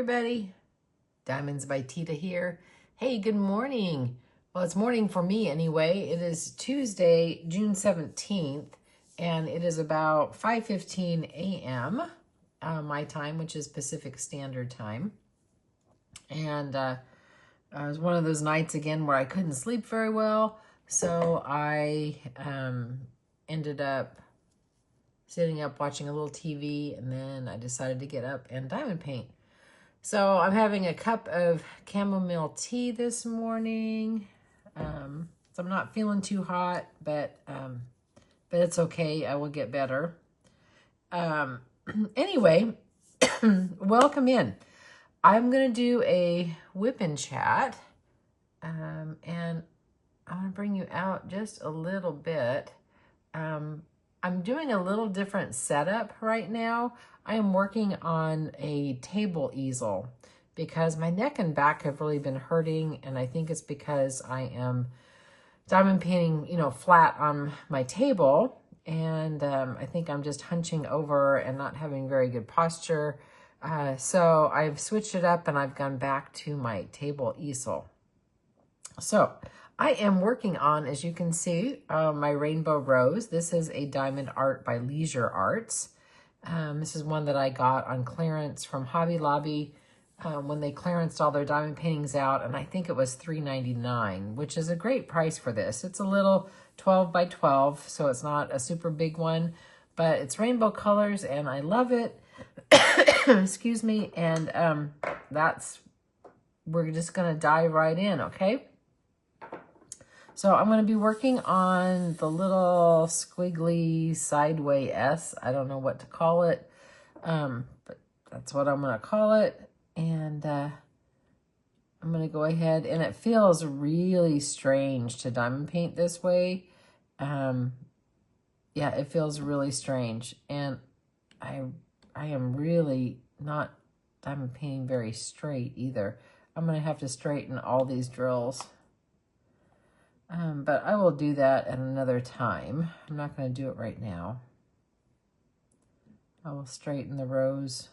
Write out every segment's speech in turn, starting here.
everybody, Diamonds by Tita here. Hey, good morning. Well, it's morning for me anyway. It is Tuesday, June 17th, and it is about 5:15 a.m. My time, which is Pacific Standard Time. And it was one of those nights again where I couldn't sleep very well, so I ended up sitting up watching a little TV, and then I decided to get up and diamond paint. So I'm having a cup of chamomile tea this morning. So I'm not feeling too hot, but it's okay. I will get better. Anyway, welcome in. I'm going to do a whip and chat, and I'm going to bring you out just a little bit. I'm doing a little different setup right now. I am working on a table easel because my neck and back have really been hurting, and I think it's because I am diamond painting, flat on my table, and I think I'm just hunching over and not having very good posture. So I've switched it up and I've gone back to my table easel. So I am working on, as you can see, my rainbow rose. This is a diamond art by Leisure Arts. This is one that I got on clearance from Hobby Lobby when they clearanced all their diamond paintings out, and I think it was $3.99, which is a great price for this. It's a little 12 by 12, so it's not a super big one, but it's rainbow colors, and I love it. Excuse me, and we're just gonna dive right in, okay? So I'm going to be working on the little squiggly sideway S. I don't know what to call it, but that's what I'm going to call it. And I'm going to go ahead, and it feels really strange to diamond paint this way. Yeah, it feels really strange. And I am really not diamond painting very straight either. I'm going to have to straighten all these drills. But I will do that at another time. I'm not going to do it right now. I will straighten the rows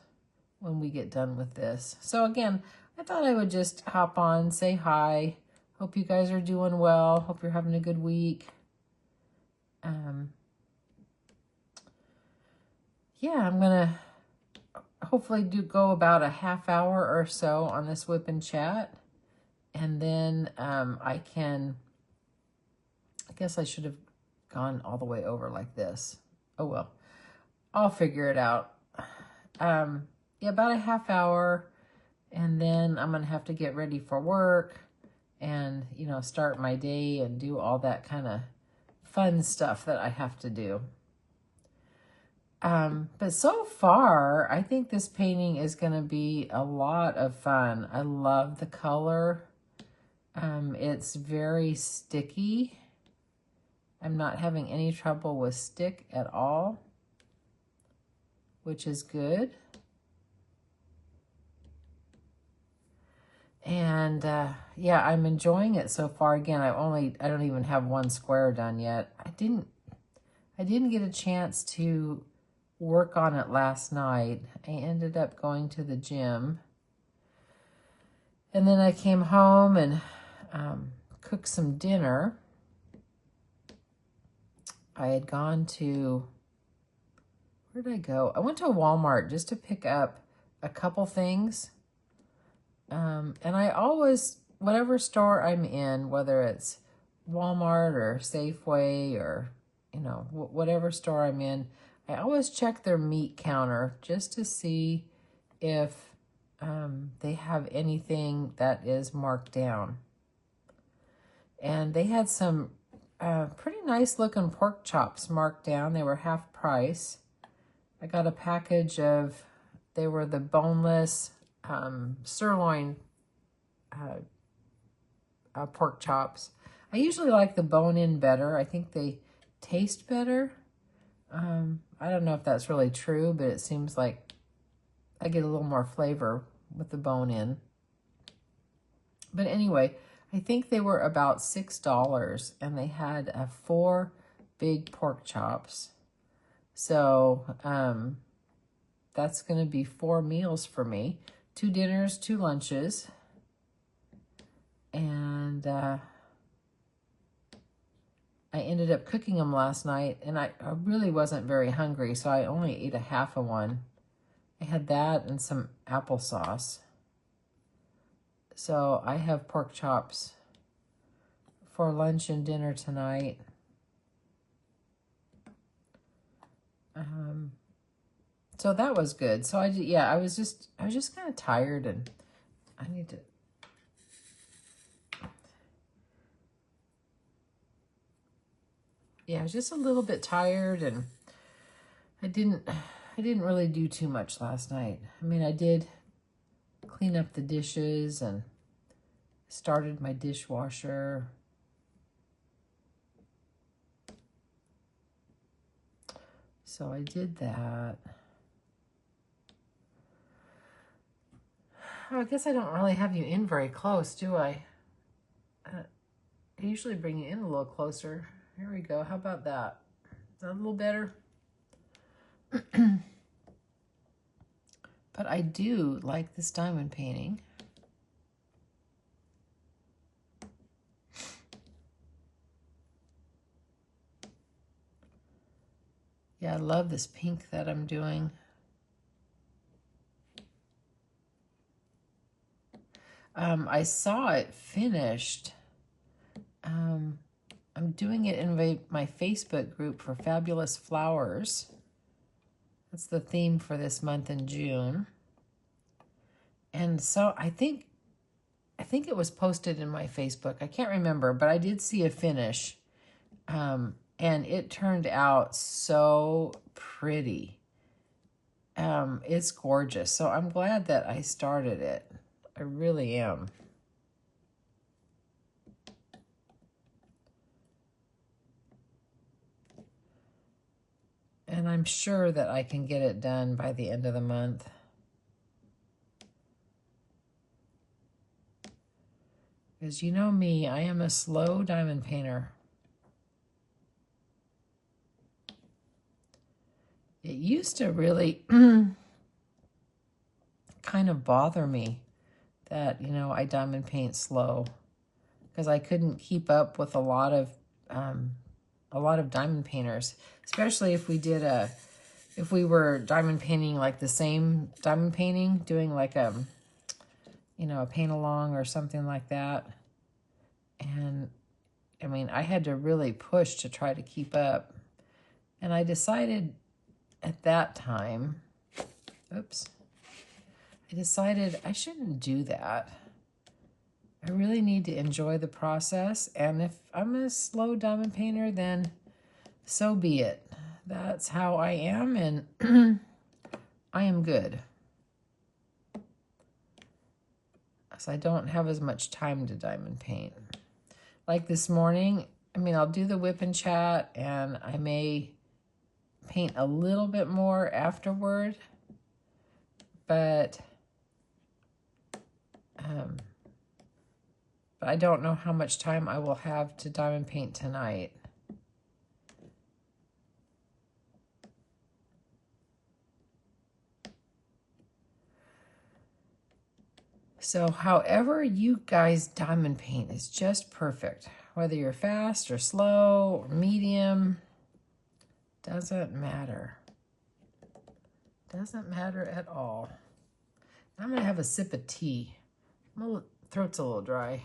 when we get done with this. So again, I thought I would just hop on, say hi. Hope you guys are doing well. Hope you're having a good week. Yeah, I'm going to hopefully go about a half hour or so on this whip and chat. And then I guess I should have gone all the way over like this. Oh, well, I'll figure it out. Yeah, about a half hour, and then I'm going to have to get ready for work and, start my day and do all that kind of fun stuff that I have to do. But so far, I think this painting is going to be a lot of fun. I love the color. It's very sticky. I'm not having any trouble with stick at all, which is good. And yeah, I'm enjoying it so far. Again, I don't even have one square done yet. I didn't get a chance to work on it last night. I ended up going to the gym, and then I came home and cooked some dinner. I had gone to, where did I go? I went to Walmart just to pick up a couple things. And I always, whatever store I'm in, whether it's Walmart or Safeway or, whatever store I'm in, I always check their meat counter just to see if they have anything that is marked down. And they had some pretty nice looking pork chops marked down. They were half price. I got a package of, they were the boneless sirloin pork chops. I usually like the bone-in better. I think they taste better. I don't know if that's really true, but it seems like I get a little more flavor with the bone-in. But anyway, I think they were about $6, and they had 4 big pork chops. So that's going to be 4 meals for me. 2 dinners, 2 lunches. And I ended up cooking them last night, and I really wasn't very hungry, so I only ate a half of one. I had that and some applesauce. So I have pork chops for lunch and dinner tonight. So that was good. So I was just kind of tired, and I need to. Yeah, I was just a little bit tired, and I didn't really do too much last night. I mean, I did clean up the dishes and started my dishwasher. So I did that. Oh, I guess I don't really have you in very close, do I? I usually bring you in a little closer. Here we go. How about that? Is that a little better? But I do like this diamond painting. Yeah, I love this pink that I'm doing. I saw it finished. I'm doing it in my Facebook group for Fabulous Flowers. That's the theme for this month in June. And so I think it was posted in my Facebook. I can't remember, but I did see a finish. And it turned out so pretty. It's gorgeous. So I'm glad that I started it. I really am. And I'm sure that I can get it done by the end of the month. Because you know me, I am a slow diamond painter. It used to really kind of bother me that, you know, I diamond paint slow, because I couldn't keep up with a lot of diamond painters, especially if we were diamond painting like the same diamond painting, doing like a paint along or something like that. And I mean, I had to really push to try to keep up. And I decided at that time, I decided I shouldn't do that. I really need to enjoy the process. And if I'm a slow diamond painter, then so be it. That's how I am, and I am good. So I don't have as much time to diamond paint. Like this morning, I mean, I'll do the WIP and chat, and I may paint a little bit more afterward, but I don't know how much time I will have to diamond paint tonight. So however you guys diamond paint is just perfect. Whether you're fast or slow or medium, doesn't matter. Doesn't matter at all. I'm going to have a sip of tea. My throat's a little dry.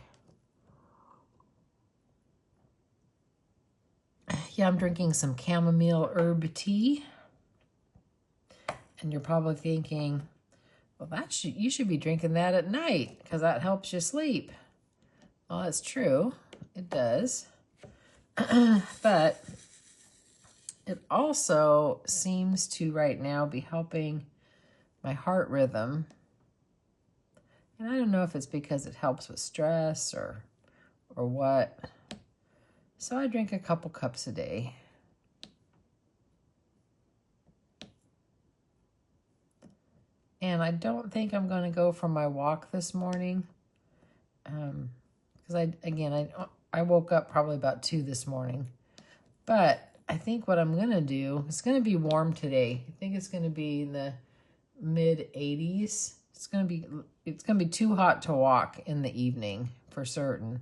Yeah, I'm drinking some chamomile herb tea. And you're probably thinking, well, you should be drinking that at night because that helps you sleep. Well, that's true. It does. But it also seems to right now be helping my heart rhythm. And I don't know if it's because it helps with stress or what. So I drink a couple cups a day. And I don't think I'm going to go for my walk this morning. Because I woke up probably about 2 this morning. But I think what I'm going to do, it's going to be warm today. I think it's going to be in the mid 80s. It's gonna be too hot to walk in the evening for certain.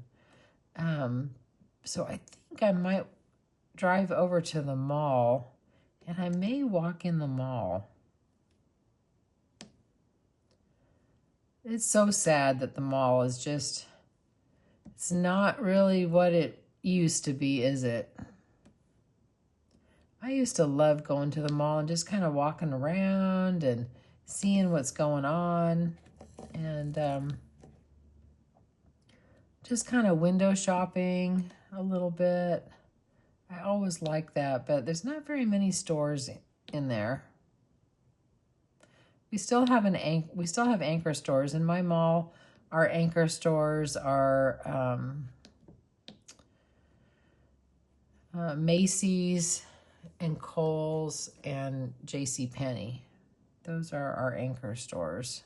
So I think I might drive over to the mall, and I may walk in the mall. It's so sad that the mall is just, it's not really what it used to be, is it? I used to love going to the mall and just kind of walking around and seeing what's going on, and just kind of window shopping a little bit. I always like that, but there's not very many stores in there. We still have anchor stores in my mall. Our anchor stores are Macy's and Kohl's and JCPenney. Those are our anchor stores.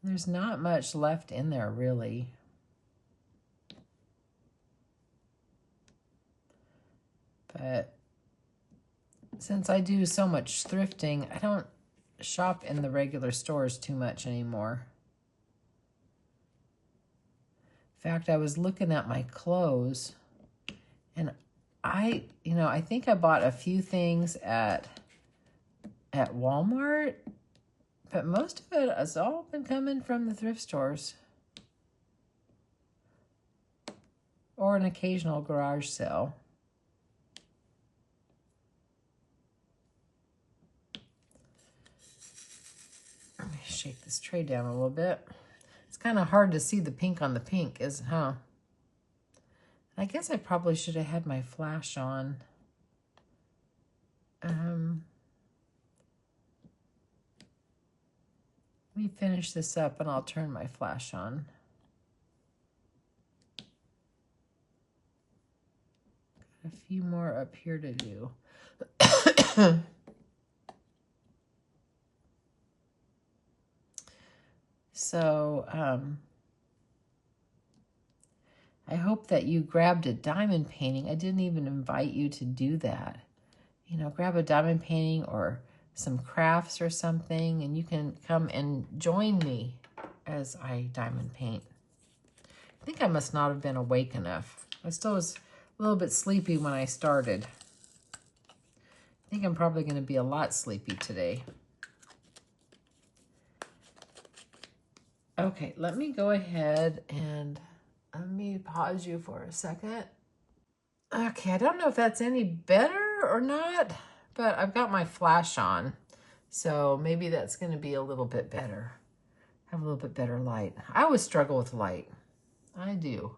There's not much left in there, really. But since I do so much thrifting, I don't shop in the regular stores too much anymore. In fact, I was looking at my clothes, and I think I bought a few things at Walmart, but most of it has all been coming from the thrift stores or an occasional garage sale. Let me shake this tray down a little bit. It's kind of hard to see the pink on the pink, huh? I guess I probably should have had my flash on. Let me finish this up and I'll turn my flash on. Got a few more up here to do. So, I hope that you grabbed a diamond painting. I didn't even invite you to do that. You know, grab a diamond painting or some crafts or something, and you can come and join me as I diamond paint. I think I must not have been awake enough. I still was a little bit sleepy when I started. I think I'm probably going to be a lot sleepy today. Okay, let me go ahead and let me pause you for a second. Okay, I don't know if that's any better or not, but I've got my flash on, so maybe that's going to be a little bit better. Have a little bit better light. I always struggle with light. I do.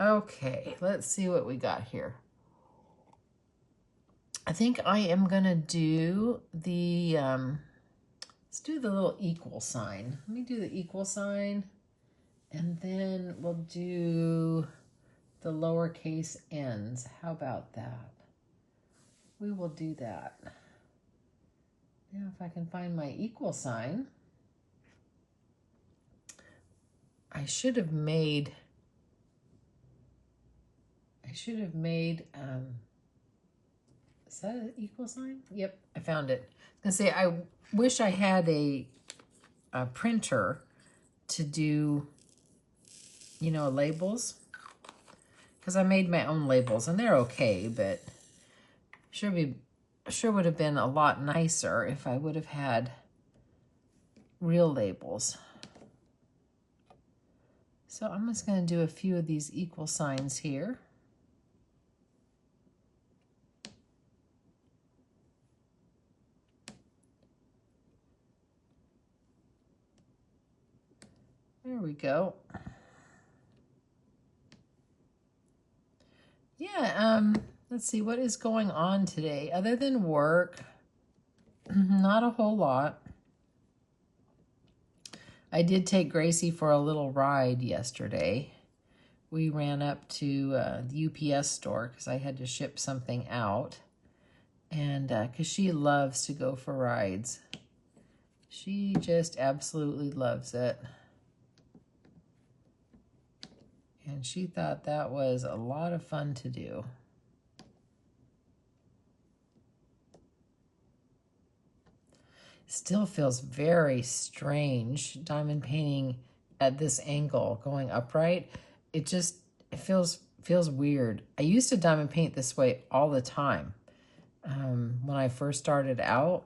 Okay, let's see what we got here. I think I am going to do the, let's do the little equal sign. Let me do the equal sign, and then we'll do the lowercase n's. How about that? We will do that. Now, if I can find my equal sign, I should have made, is that an equal sign? Yep, I found it. I was gonna say, I wish I had a printer to do, you know, labels, because I made my own labels and they're okay, but sure would have been a lot nicer if I would have had real labels. So I'm just gonna do a few of these equal signs here. There we go. Yeah, let's see, what is going on today? Other than work, not a whole lot. I did take Gracie for a little ride yesterday. We ran up to the UPS store because I had to ship something out. And because she loves to go for rides. She just absolutely loves it. And she thought that was a lot of fun to do. Still feels very strange. Diamond painting at this angle, going upright. It feels weird. I used to diamond paint this way all the time when I first started out.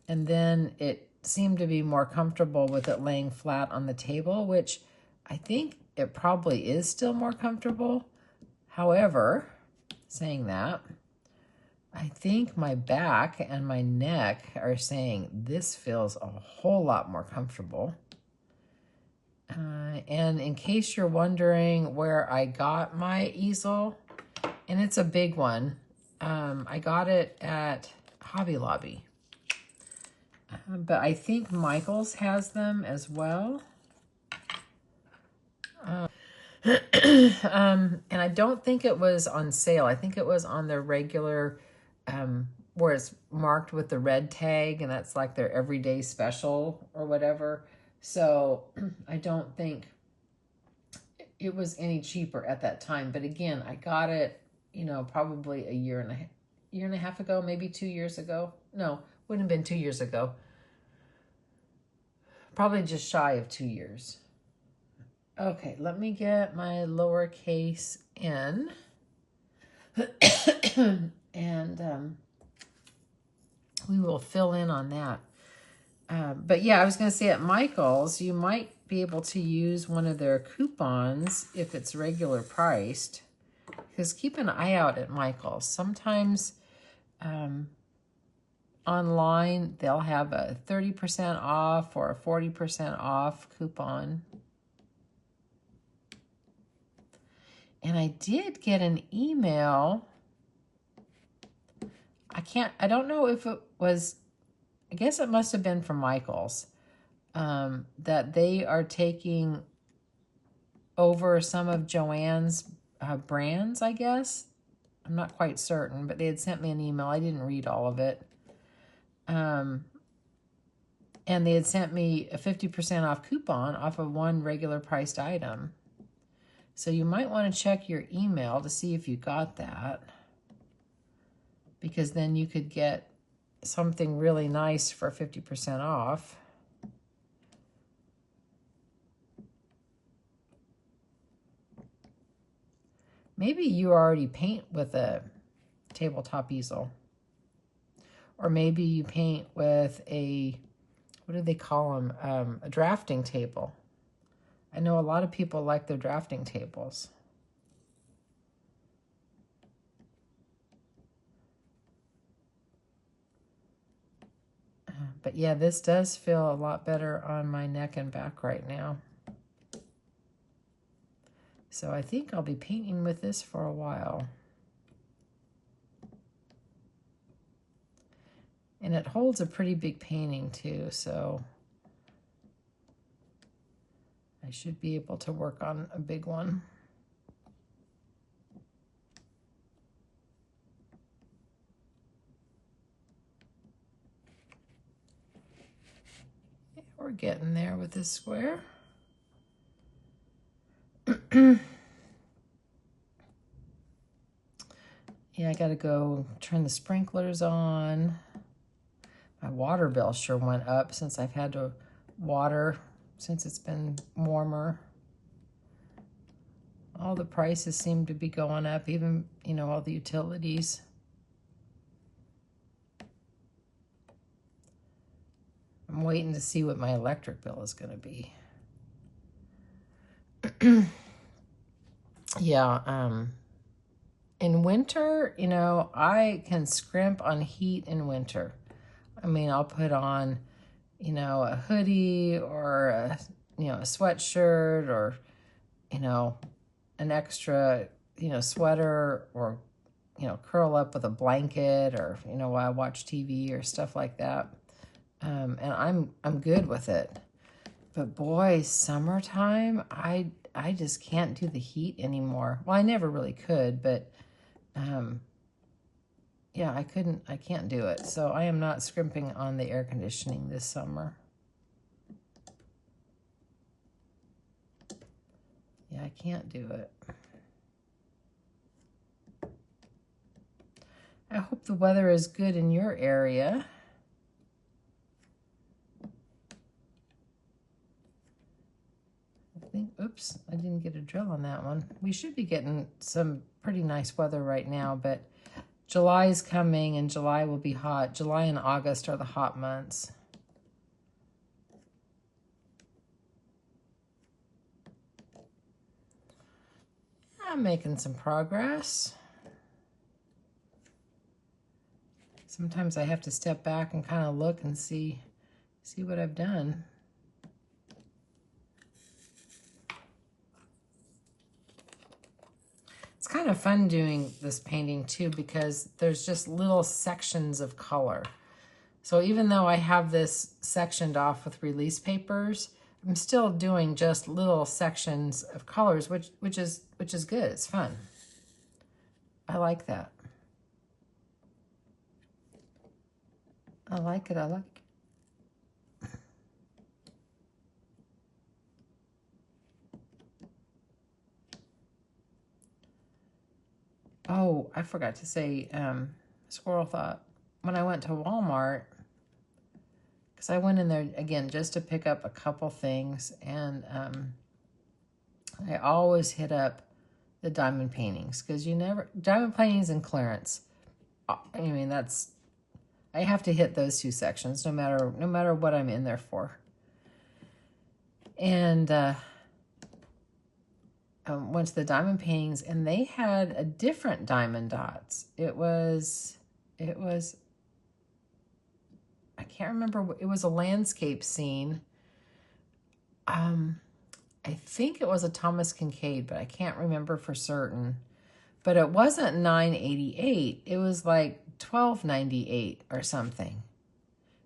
And then it seemed to be more comfortable with it laying flat on the table, which I think it probably is still more comfortable. However, saying that, I think my back and my neck are saying this feels a whole lot more comfortable. And in case you're wondering where I got my easel, and it's a big one, I got it at Hobby Lobby. But I think Michael's has them as well. And I don't think it was on sale. I think it was on their regular, where it's marked with the red tag, and that's like their everyday special or whatever. So I don't think it was any cheaper at that time. But again, I got it, you know, probably a year and a half ago, maybe 2 years ago. No, wouldn't have been 2 years ago. Probably just shy of 2 years. Okay, let me get my lowercase n. And we will fill in on that. But yeah, I was going to say at Michael's, you might be able to use one of their coupons if it's regular priced. Because keep an eye out at Michael's. Sometimes online, they'll have a 30% off or a 40% off coupon. And I did get an email. I don't know if it was, I guess it must have been from Michael's, that they are taking over some of Joanne's brands, I guess. I'm not quite certain, but they had sent me an email. I didn't read all of it. And they had sent me a 50% off coupon off of one regular priced item. So you might want to check your email to see if you got that, because then you could get something really nice for 50% off. Maybe you already paint with a tabletop easel. Or maybe you paint with a, what do they call them? A drafting table. I know a lot of people like their drafting tables. But yeah, this does feel a lot better on my neck and back right now. So I think I'll be painting with this for a while. And it holds a pretty big painting too, so I should be able to work on a big one. We're getting there with this square. Yeah, I gotta go turn the sprinklers on. My water bill sure went up since I've had to water since it's been warmer. All the prices seem to be going up, even, you know, all the utilities. I'm waiting to see what my electric bill is going to be. Yeah, in winter, you know, I can scrimp on heat in winter. I mean, I'll put on, you know, a hoodie or a, you know, a sweatshirt or, you know, an extra, you know, sweater, or, you know, curl up with a blanket, or, you know, while I watch TV or stuff like that. And I'm good with it. But boy, summertime, I just can't do the heat anymore. Well, I never really could, but yeah, I can't do it. So I am not scrimping on the air conditioning this summer. Yeah, I can't do it. I hope the weather is good in your area. Oops, I didn't get a drill on that one. We should be getting some pretty nice weather right now, but July is coming and July will be hot. July and August are the hot months. I'm making some progress. Sometimes I have to step back and kind of look and see what I've done. It's kind of fun doing this painting too because there's just little sections of color. So even though I have this sectioned off with release papers, I'm still doing just little sections of colors, which is good. It's fun. I like that. I like it. I like it. Oh, I forgot to say, squirrel thought. When I went to Walmart, because I went in there, again, just to pick up a couple things, and I always hit up the diamond paintings, because diamond paintings and clearance, I mean, I have to hit those two sections, no matter what I'm in there for. And went to the diamond paintings, and they had a different diamond dots. It was, I can't remember, it was a landscape scene. I think it was a Thomas Kincaid, but I can't remember for certain. But it wasn't $9.88. It was like $12.98 or something.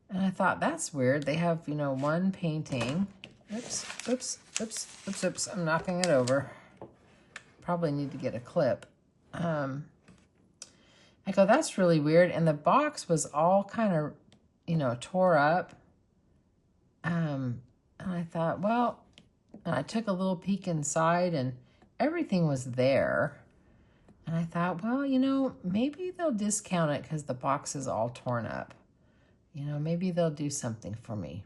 And I thought, that's weird. They have, one painting. Oops, oops, oops, oops, oops. I'm knocking it over. Probably need to get a clip. I go, that's really weird. And the box was all kind of, tore up. And I thought, well, and I took a little peek inside and everything was there. And I thought, well, maybe they'll discount it because the box is all torn up. Maybe they'll do something for me.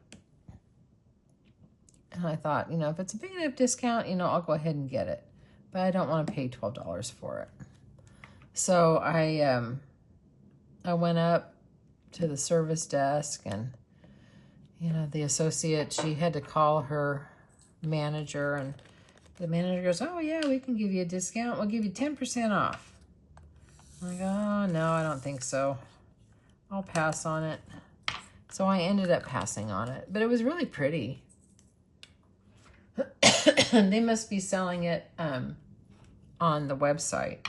And I thought, if it's a big enough discount, I'll go ahead and get it. But I don't want to pay $12 for it. So I went up to the service desk, and, the associate, she had to call her manager, and the manager goes, oh yeah, we can give you a discount. We'll give you 10% off. I go, oh no, I don't think so. I'll pass on it. So I ended up passing on it, but it was really pretty. They must be selling it on the website.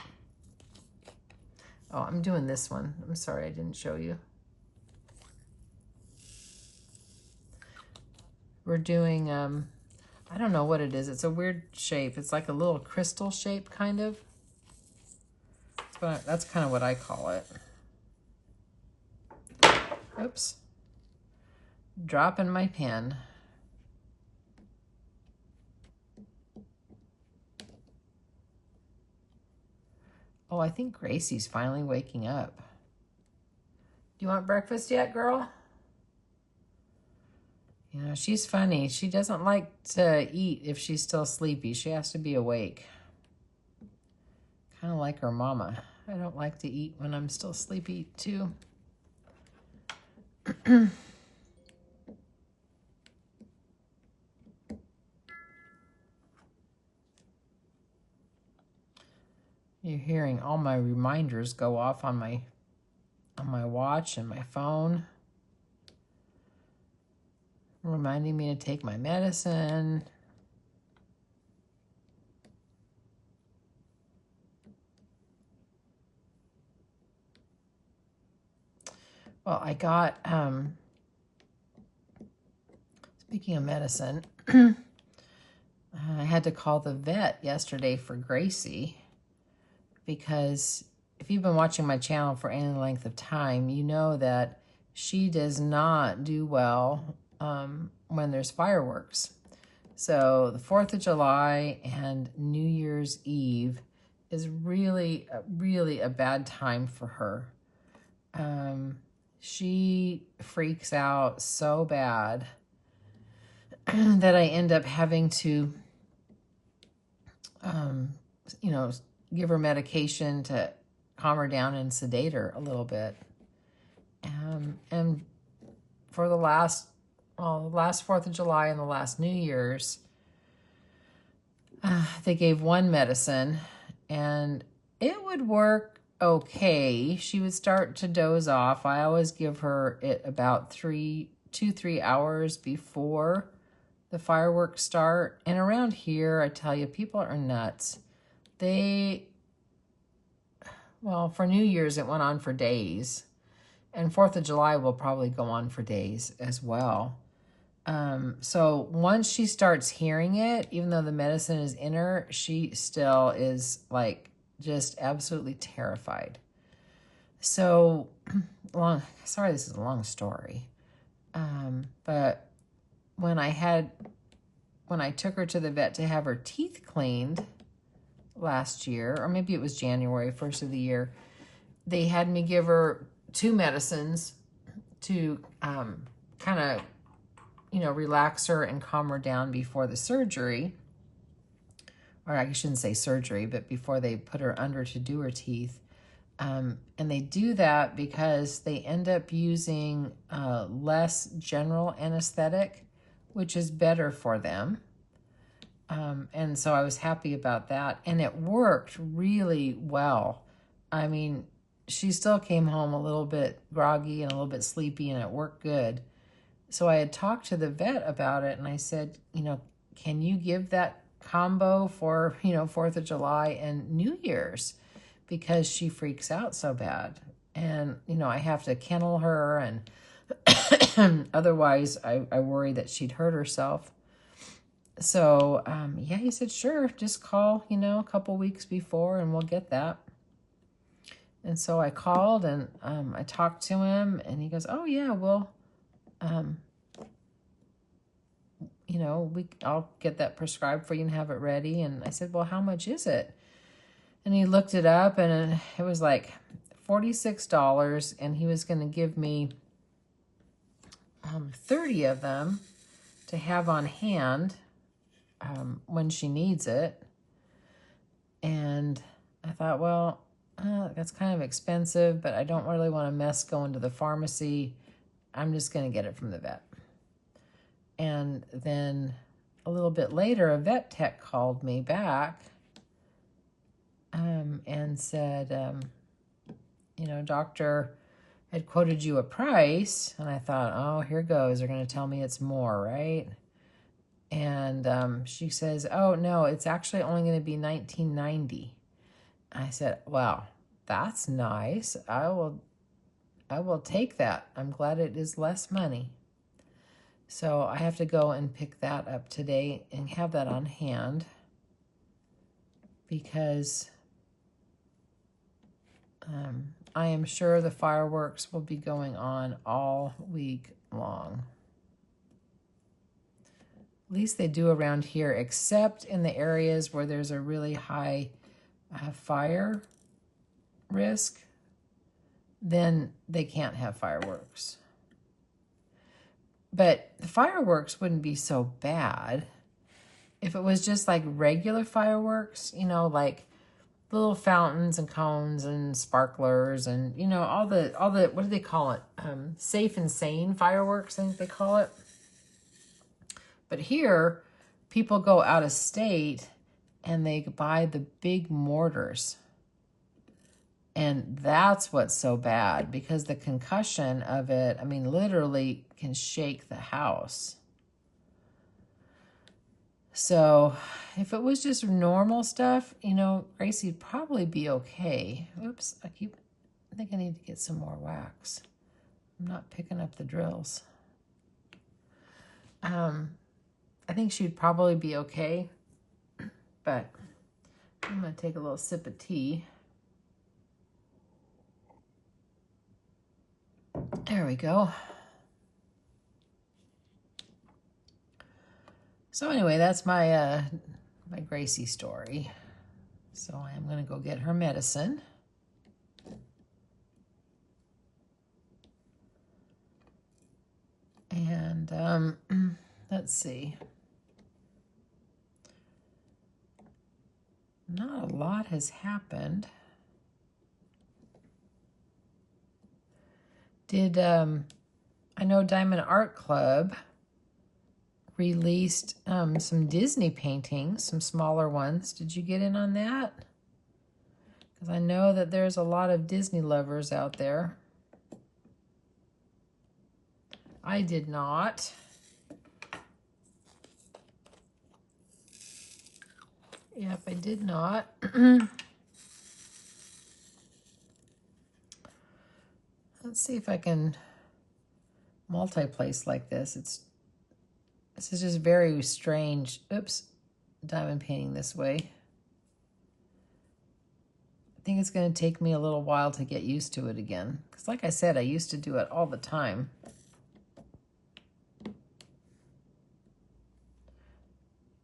Oh, I'm doing this one. I'm sorry I didn't show you. We're doing, I don't know what it is. It's a weird shape. It's like a little crystal shape, kind of. That's kind of what I call it. Oops. Dropping my pen. Oh, I think Gracie's finally waking up. Do you want breakfast yet, girl? She's funny. She doesn't like to eat if she's still sleepy. She has to be awake. Kind of like her mama. I don't like to eat when I'm still sleepy, too. You're hearing all my reminders go off on my watch and my phone, reminding me to take my medicine. Well, I got, speaking of medicine, I had to call the vet yesterday for Gracie, because if you've been watching my channel for any length of time, you know that she does not do well when there's fireworks. So the 4th of July and New Year's Eve is really, really a bad time for her. She freaks out so bad that I end up having to you know, give her medication to calm her down and sedate her a little bit. And for the last 4th of July and the last New Year's, they gave one medicine and it would work okay. She would start to doze off. I always give her it about 3 hours before the fireworks start. And around here, I tell you, people are nuts. Well, for New Year's, it went on for days. And 4th of July will probably go on for days as well. So once she starts hearing it, even though the medicine is in her, she still is like just absolutely terrified. So sorry, this is a long story. But when I took her to the vet to have her teeth cleaned last year, or maybe it was January 1st of the year, they had me give her 2 medicines to kind of, you know, relax her and calm her down before the surgery. Or I shouldn't say surgery, but before they put her under to do her teeth. And they do that because they end up using less general anesthetic, which is better for them. And so I was happy about that. And it worked really well. I mean, she still came home a little bit groggy and a little bit sleepy, and it worked good. So I had talked to the vet about it, and I said, you know, can you give that combo for, you know, 4th of July and New Year's? Because she freaks out so bad. And, you know, I have to kennel her, and otherwise I worry that she'd hurt herself. So, yeah, he said, sure, just call, you know, a couple weeks before and we'll get that. And so I called and I talked to him, and he goes, oh, yeah, well, you know, I'll get that prescribed for you and have it ready. And I said, well, how much is it? And he looked it up, and it was like $46, and he was going to give me 30 of them to have on hand when she needs it. And I thought, well, that's kind of expensive, but I don't really want to mess going to the pharmacy. I'm just going to get it from the vet. And then a little bit later, a vet tech called me back and said, you know, doctor had quoted you a price. And I thought, oh, here goes. They're going to tell me it's more, right? And she says, oh, no, it's actually only going to be $19.90. I said, wow, that's nice. I will take that. I'm glad it is less money. So I have to go and pick that up today and have that on hand, because I am sure the fireworks will be going on all week long. At least they do around here, except in the areas where there's a really high fire risk. Then they can't have fireworks. But the fireworks wouldn't be so bad if it was just like regular fireworks, you know, like little fountains and cones and sparklers and, you know, all the what do they call it? Safe and sane fireworks, I think they call it. But here, people go out of state and they buy the big mortars. And that's what's so bad, because the concussion of it, I mean, literally can shake the house. So if it was just normal stuff, you know, Gracie'd probably be okay. Oops, I think I need to get some more wax. I'm not picking up the drills. I think she'd probably be okay, but I'm going to take a little sip of tea. There we go. So anyway, that's my my Gracie story. So I'm going to go get her medicine. And let's see. Not a lot has happened. Did, I know Diamond Art Club released some Disney paintings, some smaller ones. Did you get in on that? Because I know that there's a lot of Disney lovers out there. I did not. Yep, I did not. Let's see if I can multi-place like this. This is just very strange. Oops, diamond painting this way. I think it's going to take me a little while to get used to it again. Because like I said, I used to do it all the time.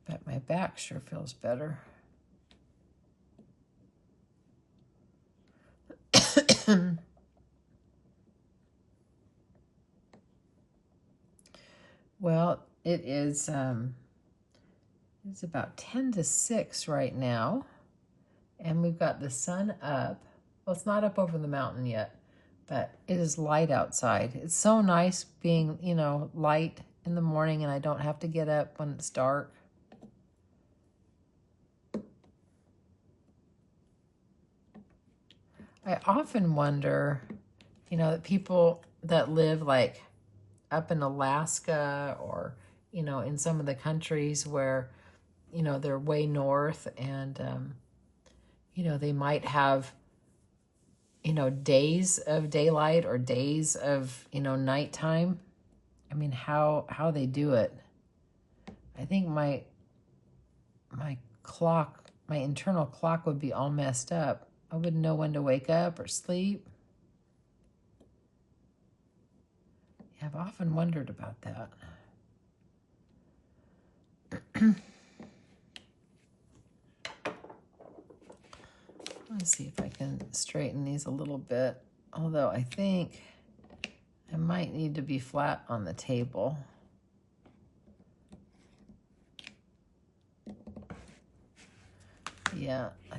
But my back sure feels better. Well, it's about 10 to 6 right now. And we've got the sun up. Well, it's not up over the mountain yet, but it is light outside. It's so nice being, you know, light in the morning and I don't have to get up when it's dark. I often wonder, you know, that people that live like up in Alaska or, you know, in some of the countries where, you know, they're way north and, you know, they might have, you know, days of daylight or days of, you know, nighttime. I mean, how they do it. I think my clock, my internal clock would be all messed up. I wouldn't know when to wake up or sleep. Yeah, I've often wondered about that. Let's see if I can straighten these a little bit. Although I think I might need to be flat on the table. Yeah, I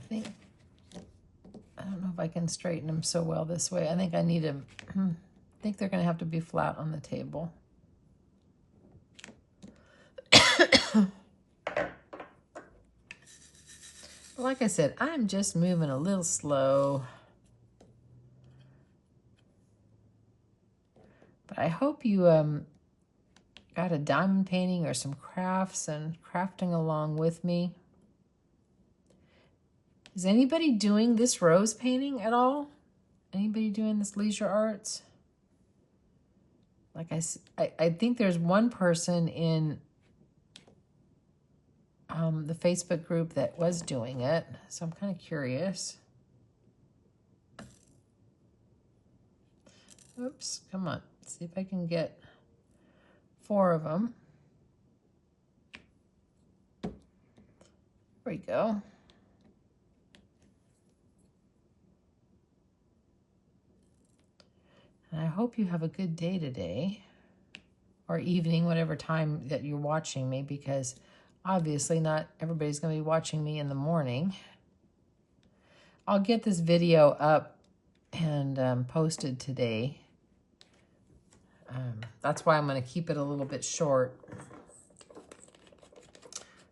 don't know if I can straighten them so well this way. I think I need to, I think they're going to have to be flat on the table. Like I said, I'm just moving a little slow. But I hope you got a diamond painting or some crafts and crafting along with me. Is anybody doing this rose painting at all? Anybody doing this leisure arts? Like I think there's one person in the Facebook group that was doing it, so I'm kind of curious. Oops, come on. Let's see if I can get 4 of them. There we go. And I hope you have a good day today, or evening, whatever time that you're watching me, because obviously not everybody's going to be watching me in the morning. I'll get this video up and posted today. That's why I'm going to keep it a little bit short,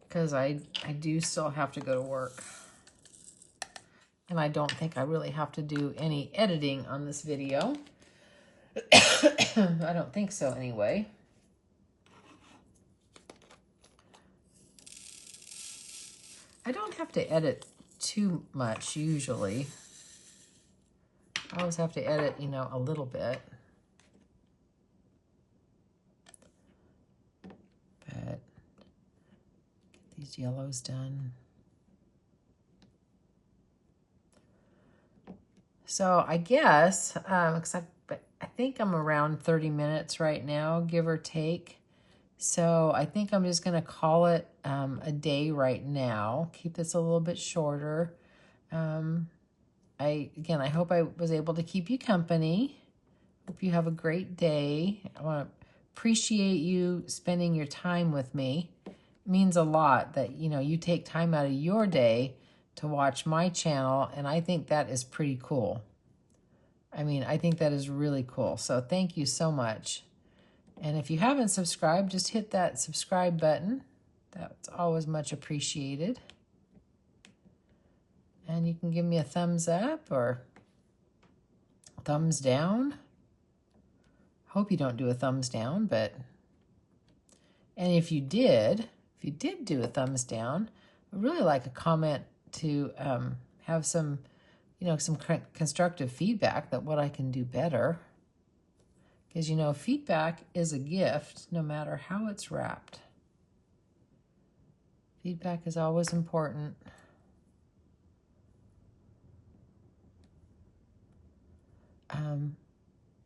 because I do still have to go to work. And I don't think I really have to do any editing on this video. I don't think so anyway. I don't have to edit too much usually. I always have to edit, you know, a little bit. But get these yellows done. So I guess, because I think I'm around 30 minutes right now, give or take. So I think I'm just going to call it a day right now. Keep this a little bit shorter. Again, I hope I was able to keep you company. Hope you have a great day. I want to appreciate you spending your time with me. It means a lot that, you know, you take time out of your day to watch my channel, and I think that is pretty cool. I mean, I think that is really cool. So thank you so much. And if you haven't subscribed, just hit that subscribe button. That's always much appreciated. And you can give me a thumbs up or thumbs down. Hope you don't do a thumbs down, but... And if you did do a thumbs down, I'd really like a comment to have some, you know, some constructive feedback that what I can do better. Because, you know, feedback is a gift no matter how it's wrapped. Feedback is always important.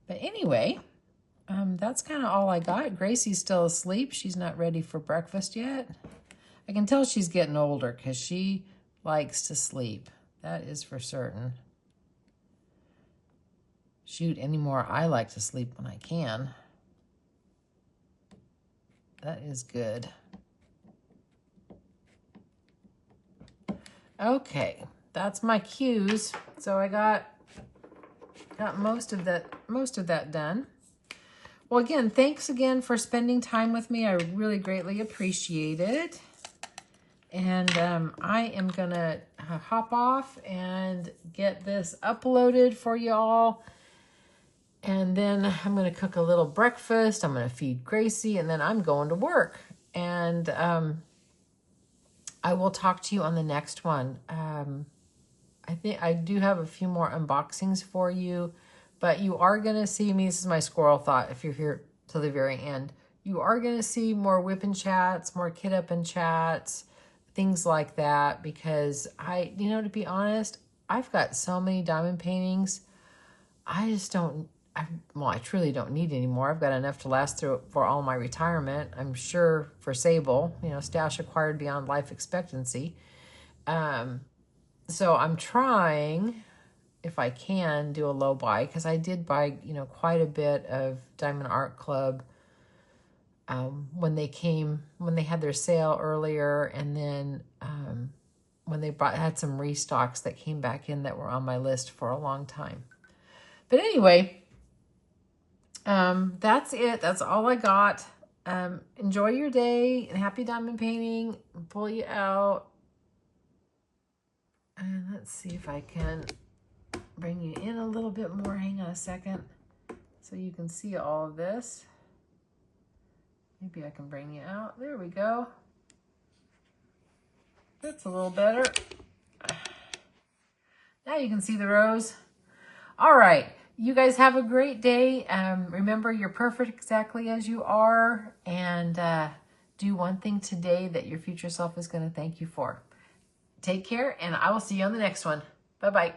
But anyway, that's kind of all I got. Gracie's still asleep. She's not ready for breakfast yet. I can tell she's getting older because she likes to sleep. That is for certain. Shoot, anymore, I like to sleep when I can. That is good. Okay, that's my cues. So I got most of that done. Well, again, thanks again for spending time with me. I really greatly appreciate it. And I am gonna hop off and get this uploaded for you all. And then I'm gonna cook a little breakfast. I'm gonna feed Gracie, and then I'm going to work. And I will talk to you on the next one. I think I do have a few more unboxings for you, but you are going to see me. This is my squirrel thought if you're here till the very end. You are going to see more whip and chats, more kit up and chats, things like that, because you know, to be honest, I've got so many diamond paintings. I just don't, well, I truly don't need any more. I've got enough to last through for all my retirement. I'm sure for Sable, you know, stash acquired beyond life expectancy. So I'm trying, if I can, do a low buy, because I did buy, you know, quite a bit of Diamond Art Club when they had their sale earlier, and then when they had some restocks that came back in that were on my list for a long time. But anyway, that's it. That's all I got. Enjoy your day and happy diamond painting. Pull you out. And let's see if I can bring you in a little bit more. Hang on a second so you can see all of this. Maybe I can bring you out. There we go. That's a little better. Now you can see the rows. All right. You guys have a great day. Remember, you're perfect exactly as you are. And do one thing today that your future self is going to thank you for. Take care, and I will see you on the next one. Bye-bye.